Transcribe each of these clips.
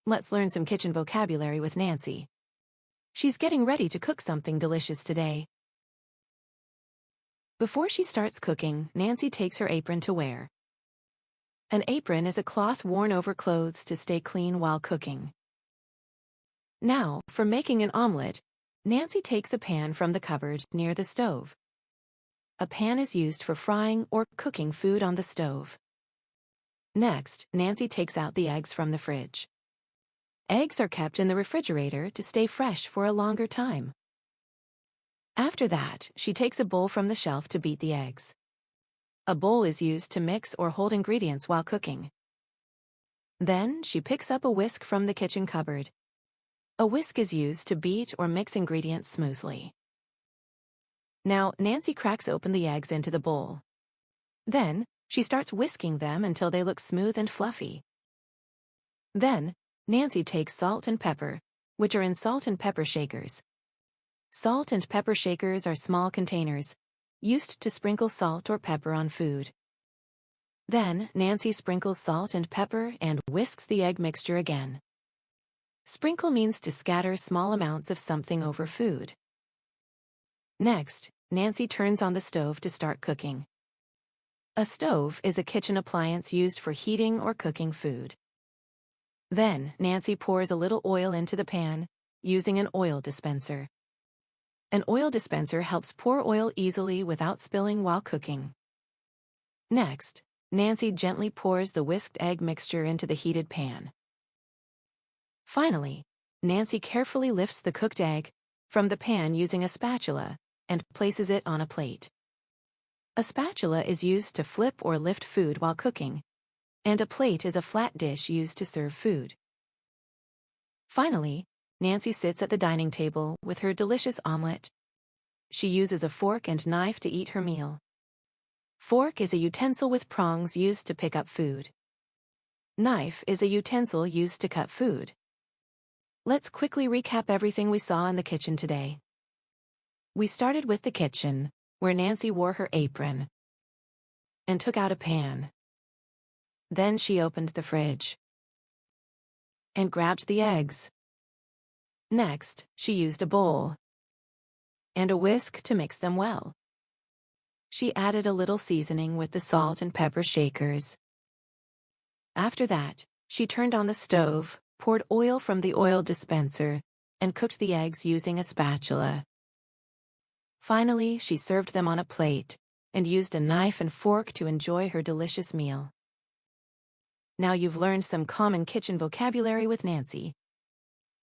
Let's learn some kitchen vocabulary with Nancy. She's getting ready to cook something delicious today. Before she starts cooking, Nancy takes her apron to wear. An apron is a cloth worn over clothes to stay clean while cooking. Now, for making an omelette, Nancy takes a pan from the cupboard near the stove. A pan is used for frying or cooking food on the stove. Next, Nancy takes out the eggs from the fridge. Eggs are kept in the refrigerator to stay fresh for a longer time. After that, she takes a bowl from the shelf to beat the eggs. A bowl is used to mix or hold ingredients while cooking. Then, she picks up a whisk from the kitchen cupboard. A whisk is used to beat or mix ingredients smoothly. Now, Nancy cracks open the eggs into the bowl. Then, she starts whisking them until they look smooth and fluffy. Then, Nancy takes salt and pepper, which are in salt and pepper shakers. Salt and pepper shakers are small containers, used to sprinkle salt or pepper on food. Then, Nancy sprinkles salt and pepper and whisks the egg mixture again. Sprinkle means to scatter small amounts of something over food. Next, Nancy turns on the stove to start cooking. A stove is a kitchen appliance used for heating or cooking food. Then, Nancy pours a little oil into the pan, using an oil dispenser. An oil dispenser helps pour oil easily without spilling while cooking. Next, Nancy gently pours the whisked egg mixture into the heated pan. Finally, Nancy carefully lifts the cooked egg from the pan using a spatula and places it on a plate. A spatula is used to flip or lift food while cooking, and a plate is a flat dish used to serve food. Finally, Nancy sits at the dining table with her delicious omelette. She uses a fork and knife to eat her meal. Fork is a utensil with prongs used to pick up food. Knife is a utensil used to cut food. Let's quickly recap everything we saw in the kitchen today. We started with the kitchen, where Nancy wore her apron and took out a pan. Then she opened the fridge and grabbed the eggs. Next, she used a bowl and a whisk to mix them well. She added a little seasoning with the salt and pepper shakers. After that, she turned on the stove, poured oil from the oil dispenser, and cooked the eggs using a spatula. Finally, she served them on a plate and used a knife and fork to enjoy her delicious meal. Now you've learned some common kitchen vocabulary with Nancy.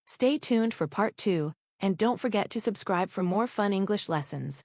Stay tuned for part 2, and don't forget to subscribe for more fun English lessons.